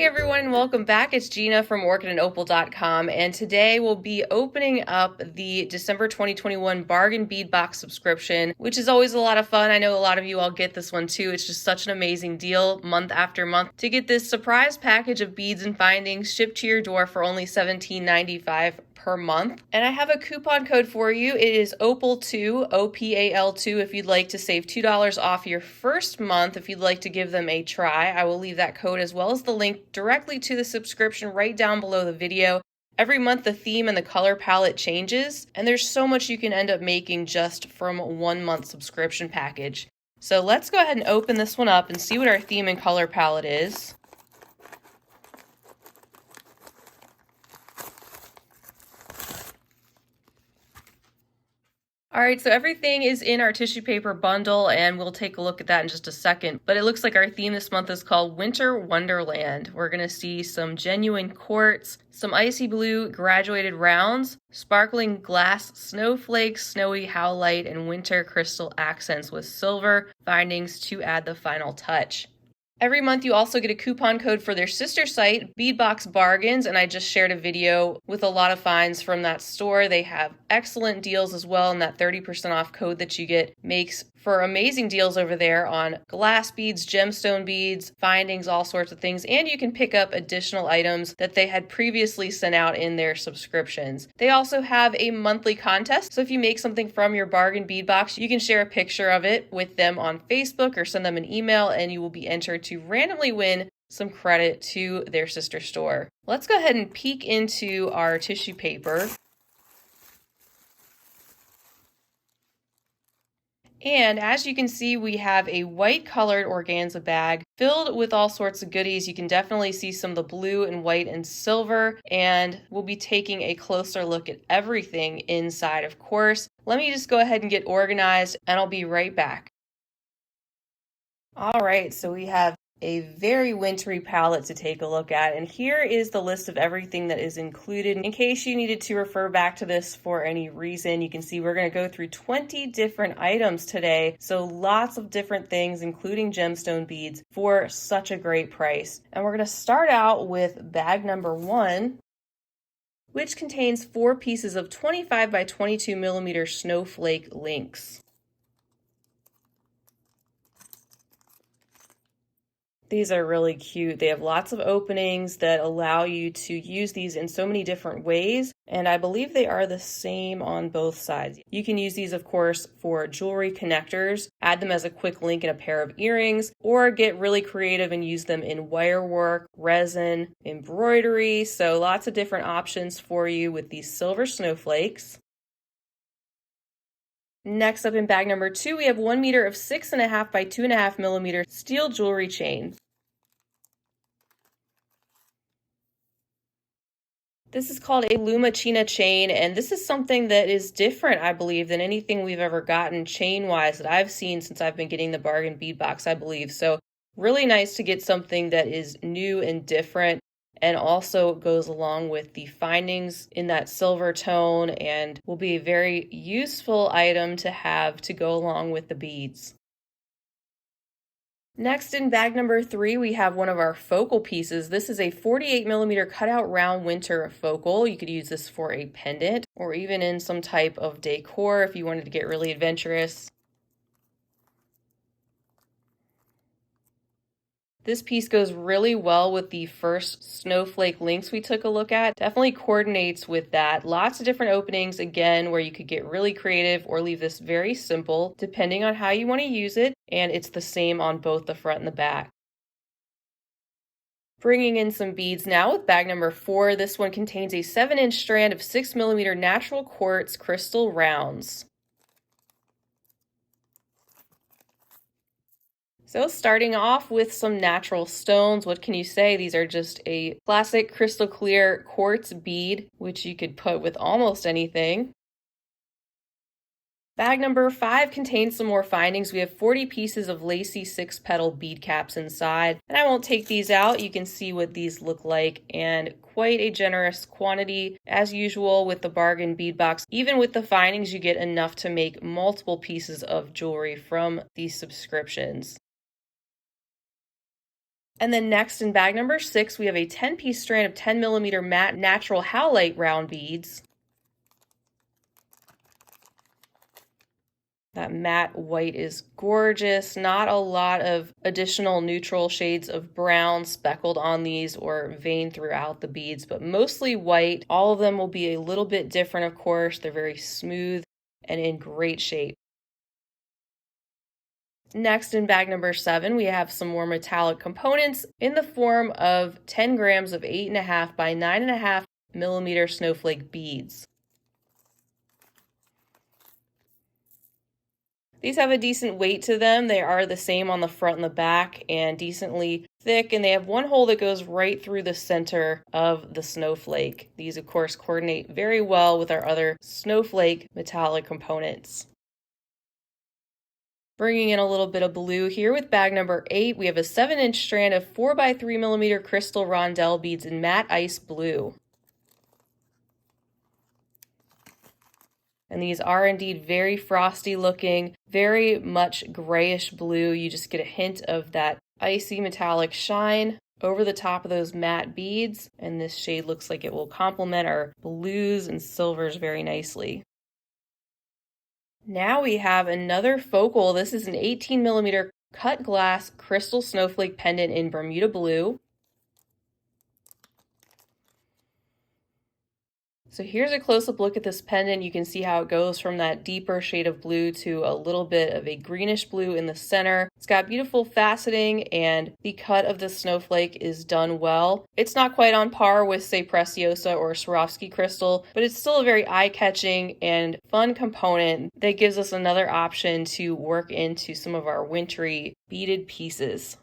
Hey everyone, and welcome back. It's Gina from orchidandopal.com, and today we'll be opening up the December 2021 bargain bead box subscription, which is always a lot of fun. I know a lot of you all get this one too. It's just such an amazing deal month after month to get this surprise package of beads and findings shipped to your door for only $17.95 per month. And I have a coupon code for you. It is Opal2, OPAL2, if you'd like to save $2 off your first month. If you'd like to give them a try, I will leave that code as well as the link directly to the subscription right down below the video. Every month the theme and the color palette changes, and there's so much you can end up making just from a 1 month subscription package. So let's go ahead and open this one up and see what our theme and color palette is. All right, so everything is in our tissue paper bundle, and we'll take a look at that in just a second. But it looks like our theme this month is called Winter Wonderland. We're going to see some genuine quartz, some icy blue graduated rounds, sparkling glass snowflakes, snowy howlite, and winter crystal accents with silver findings to add the final touch. Every month you also get a coupon code for their sister site, Beadbox Bargains, and I just shared a video with a lot of finds from that store. They have excellent deals as well, and that 30% off code that you get makes for amazing deals over there on glass beads, gemstone beads, findings, all sorts of things, and you can pick up additional items that they had previously sent out in their subscriptions. They also have a monthly contest, so if you make something from your bargain bead box, you can share a picture of it with them on Facebook or send them an email, and you will be entered to randomly win some credit to their sister store. Let's go ahead and peek into our tissue paper. And as you can see, we have a white colored organza bag filled with all sorts of goodies. You can definitely see some of the blue and white and silver, and we'll be taking a closer look at everything inside, of course. Let me just go ahead and get organized, and I'll be right back. All right, so we have a very wintry palette to take a look at, and here is the list of everything that is included. In case you needed to refer back to this for any reason, you can see we're going to go through 20 different items today, so lots of different things, including gemstone beads, for such a great price. And we're going to start out with bag number 1, which contains 4 pieces of 25 by 22 millimeter snowflake links. These are really cute. They have lots of openings that allow you to use these in so many different ways, and I believe they are the same on both sides. You can use these, of course, for jewelry connectors, add them as a quick link in a pair of earrings, or get really creative and use them in wire work, resin, embroidery, so lots of different options for you with these silver snowflakes. Next up in bag number 2, we have 1 meter of 6.5 by 2.5 millimeter steel jewelry chain. This is called a Lumachina chain, and this is something that is different, I believe, than anything we've ever gotten chain-wise that I've seen since I've been getting the bargain bead box, I believe. So really nice to get something that is new and different, and also goes along with the findings in that silver tone, and will be a very useful item to have to go along with the beads. Next in bag number 3, we have one of our focal pieces. This is a 48 millimeter cutout round winter focal. You could use this for a pendant or even in some type of decor if you wanted to get really adventurous. This piece goes really well with the first snowflake links we took a look at. Definitely coordinates with that. Lots of different openings, again, where you could get really creative or leave this very simple, depending on how you want to use it. And it's the same on both the front and the back. Bringing in some beads now with bag number 4. This one contains a 7-inch strand of 6 millimeter natural quartz crystal rounds. So starting off with some natural stones, what can you say? These are just a classic crystal clear quartz bead, which you could put with almost anything. Bag number 5 contains some more findings. We have 40 pieces of lacy 6-petal bead caps inside, and I won't take these out. You can see what these look like, and quite a generous quantity. As usual with the bargain bead box, even with the findings, you get enough to make multiple pieces of jewelry from these subscriptions. And then next in bag number 6, we have a 10-piece strand of 10mm matte natural howlite round beads. That matte white is gorgeous. Not a lot of additional neutral shades of brown speckled on these or veined throughout the beads, but mostly white. All of them will be a little bit different, of course. They're very smooth and in great shape. Next, in bag number 7, we have some more metallic components in the form of 10 grams of 8.5 by 9.5mm snowflake beads. These have a decent weight to them. They are the same on the front and the back and decently thick, and they have one hole that goes right through the center of the snowflake. These, of course, coordinate very well with our other snowflake metallic components. Bringing in a little bit of blue here with bag number 8, we have a 7-inch strand of 4 by 3mm crystal rondelle beads in matte ice blue. And these are indeed very frosty looking, very much grayish blue. You just get a hint of that icy metallic shine over the top of those matte beads. And this shade looks like it will complement our blues and silvers very nicely. Now we have another focal. This is an 18mm cut glass crystal snowflake pendant in Bermuda blue. So here's a close-up look at this pendant. You can see how it goes from that deeper shade of blue to a little bit of a greenish blue in the center. It's got beautiful faceting, and the cut of the snowflake is done well. It's not quite on par with, say, Preciosa or Swarovski crystal, but it's still a very eye-catching and fun component that gives us another option to work into some of our wintry beaded pieces.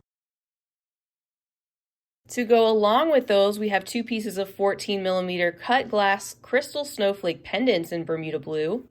To go along with those, we have 2 pieces of 14mm cut glass crystal snowflake pendants in Bermuda blue.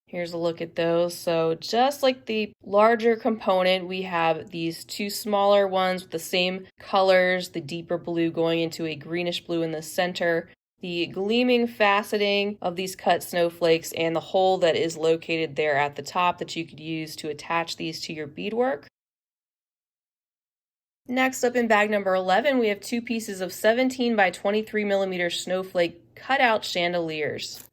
Here's a look at those. So just like the larger component, we have these 2 smaller ones with the same colors, the deeper blue going into a greenish blue in the center, the gleaming faceting of these cut snowflakes, and the hole that is located there at the top that you could use to attach these to your beadwork. Next up in bag number 11, we have 2 pieces of 17 by 23mm snowflake cutout chandeliers.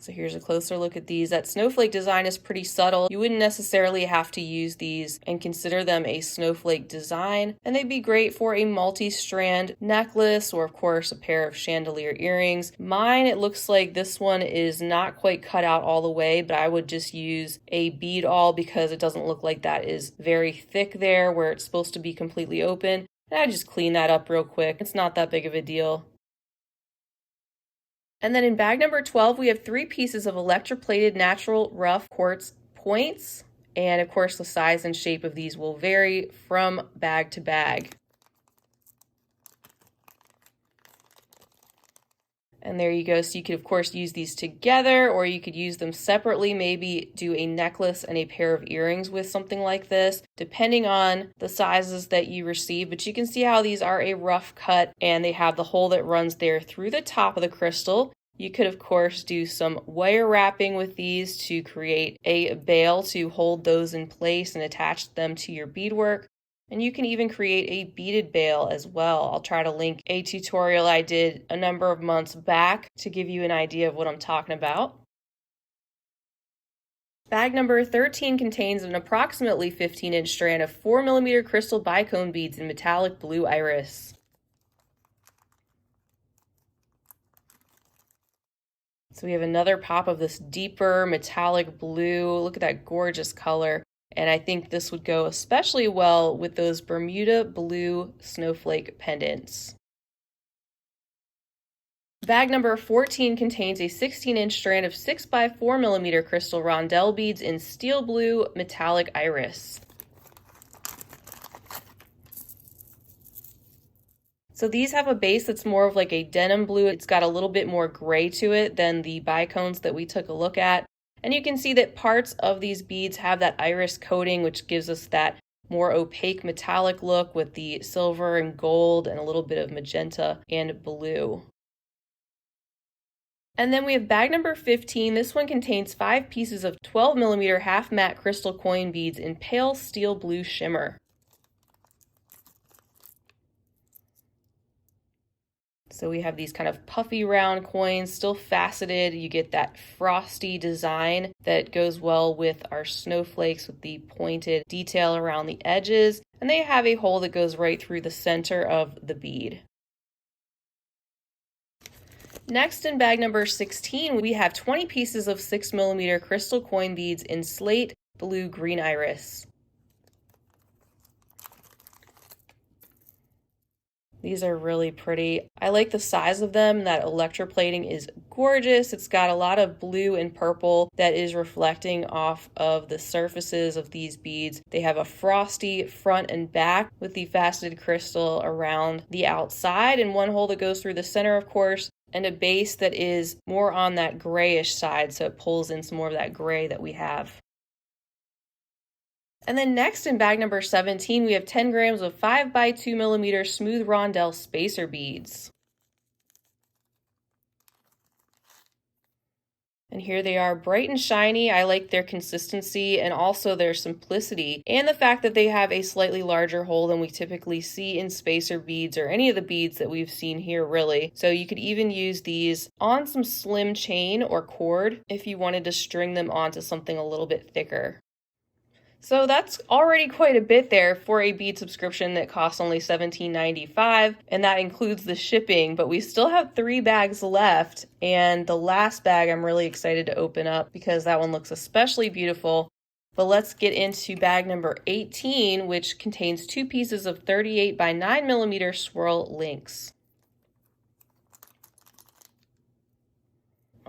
So here's a closer look at these. That snowflake design is pretty subtle. You wouldn't necessarily have to use these and consider them a snowflake design, and they'd be great for a multi-strand necklace or, of course, a pair of chandelier earrings. Mine, it looks like this one is not quite cut out all the way, but I would just use a bead awl because it doesn't look like that is very thick there where it's supposed to be completely open. And I just clean that up real quick. It's not that big of a deal. And then in bag number 12, we have 3 pieces of electroplated natural rough quartz points. And of course, the size and shape of these will vary from bag to bag. And there you go. So you could, of course, use these together, or you could use them separately, maybe do a necklace and a pair of earrings with something like this, depending on the sizes that you receive. But you can see how these are a rough cut, and they have the hole that runs there through the top of the crystal. You could, of course, do some wire wrapping with these to create a bail to hold those in place and attach them to your beadwork. And you can even create a beaded bail as well. I'll try to link a tutorial I did a number of months back to give you an idea of what I'm talking about. Bag number 13 contains an approximately 15-inch strand of 4mm crystal bicone beads in metallic blue iris. So we have another pop of this deeper metallic blue. Look at that gorgeous color. And I think this would go especially well with those Bermuda blue snowflake pendants. Bag number 14 contains a 16-inch strand of 6 by 4mm crystal rondelle beads in steel blue metallic iris. So these have a base that's more of like a denim blue. It's got a little bit more gray to it than the bicones that we took a look at. And you can see that parts of these beads have that iris coating, which gives us that more opaque metallic look with the silver and gold and a little bit of magenta and blue. And then we have bag number 15. This one contains 5 pieces of 12mm half matte crystal coin beads in pale steel blue shimmer. So we have these kind of puffy round coins, still faceted. You get that frosty design that goes well with our snowflakes with the pointed detail around the edges. And they have a hole that goes right through the center of the bead. Next, in bag number 16, we have 20 pieces of 6mm crystal coin beads in slate blue green iris. These are really pretty. I like the size of them. That electroplating is gorgeous. It's got a lot of blue and purple that is reflecting off of the surfaces of these beads. They have a frosty front and back with the faceted crystal around the outside and one hole that goes through the center, of course, and a base that is more on that grayish side, so it pulls in some more of that gray that we have. And then next in bag number 17, we have 10 grams of 5x2mm smooth rondelle spacer beads. And here they are, bright and shiny. I like their consistency and also their simplicity, and the fact that they have a slightly larger hole than we typically see in spacer beads or any of the beads that we've seen here, really. So you could even use these on some slim chain or cord if you wanted to string them onto something a little bit thicker. So that's already quite a bit there for a bead subscription that costs only $17.95, and that includes the shipping, but we still have 3 bags left, and the last bag I'm really excited to open up because that one looks especially beautiful. But let's get into bag number 18, which contains 2 pieces of 38x9mm swirl links.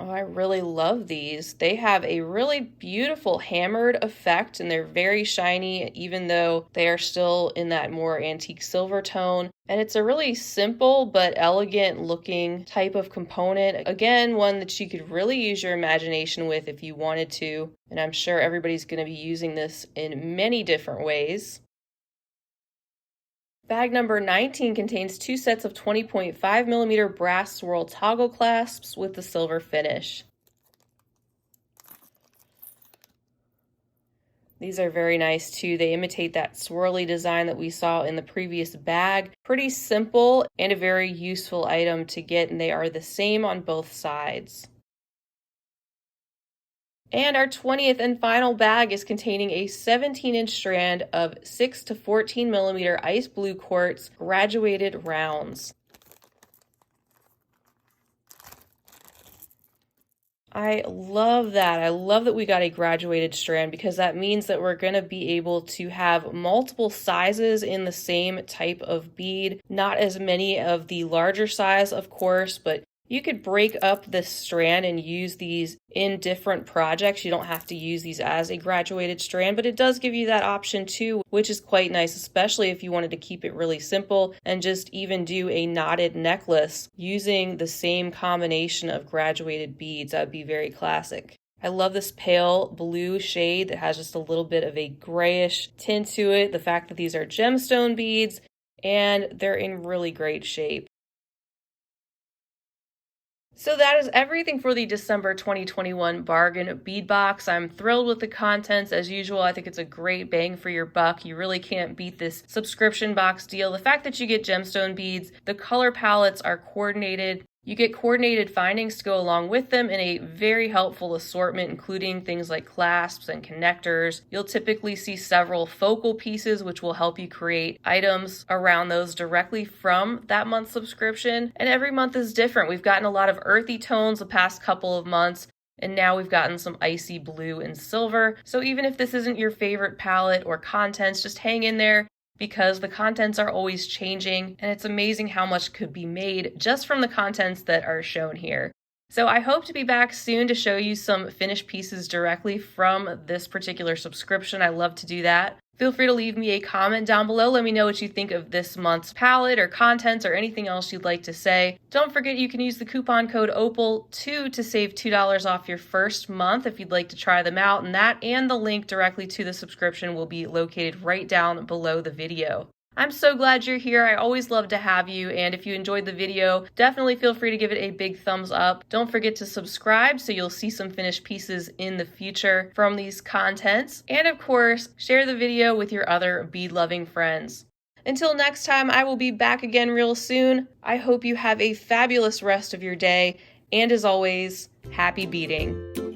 Oh, I really love these. They have a really beautiful hammered effect and they're very shiny even though they are still in that more antique silver tone. And it's a really simple but elegant looking type of component. Again, one that you could really use your imagination with if you wanted to. And I'm sure everybody's going to be using this in many different ways. Bag number 19 contains 2 sets of 20.5mm brass swirl toggle clasps with the silver finish. These are very nice too. They imitate that swirly design that we saw in the previous bag. Pretty simple and a very useful item to get, and they are the same on both sides. And our 20th and final bag is containing a 17-inch strand of 6 to 14mm ice blue quartz graduated rounds. I love that. I love that we got a graduated strand because that means that we're going to be able to have multiple sizes in the same type of bead. Not as many of the larger size, of course, but you could break up this strand and use these in different projects. You don't have to use these as a graduated strand, but it does give you that option too, which is quite nice, especially if you wanted to keep it really simple and just even do a knotted necklace using the same combination of graduated beads. That would be very classic. I love this pale blue shade that has just a little bit of a grayish tint to it. The fact that these are gemstone beads and they're in really great shape. So that is everything for the December 2021 bargain bead box. I'm thrilled with the contents as usual. I think it's a great bang for your buck. You really can't beat this subscription box deal. The fact that you get gemstone beads, the color palettes are coordinated. You get coordinated findings to go along with them in a very helpful assortment, including things like clasps and connectors. You'll typically see several focal pieces, which will help you create items around those directly from that month's subscription. And every month is different. We've gotten a lot of earthy tones the past couple of months, and now we've gotten some icy blue and silver. So even if this isn't your favorite palette or contents, just hang in there, because the contents are always changing, and it's amazing how much could be made just from the contents that are shown here. So I hope to be back soon to show you some finished pieces directly from this particular subscription. I love to do that. Feel free to leave me a comment down below. Let me know what you think of this month's palette or contents or anything else you'd like to say. Don't forget you can use the coupon code OPAL2 to save $2 off your first month if you'd like to try them out. And that and the link directly to the subscription will be located right down below the video. I'm so glad you're here. I always love to have you, and if you enjoyed the video, definitely feel free to give it a big thumbs up. Don't forget to subscribe so you'll see some finished pieces in the future from these contents. And of course, share the video with your other bead-loving friends. Until next time, I will be back again real soon. I hope you have a fabulous rest of your day, and as always, happy beading.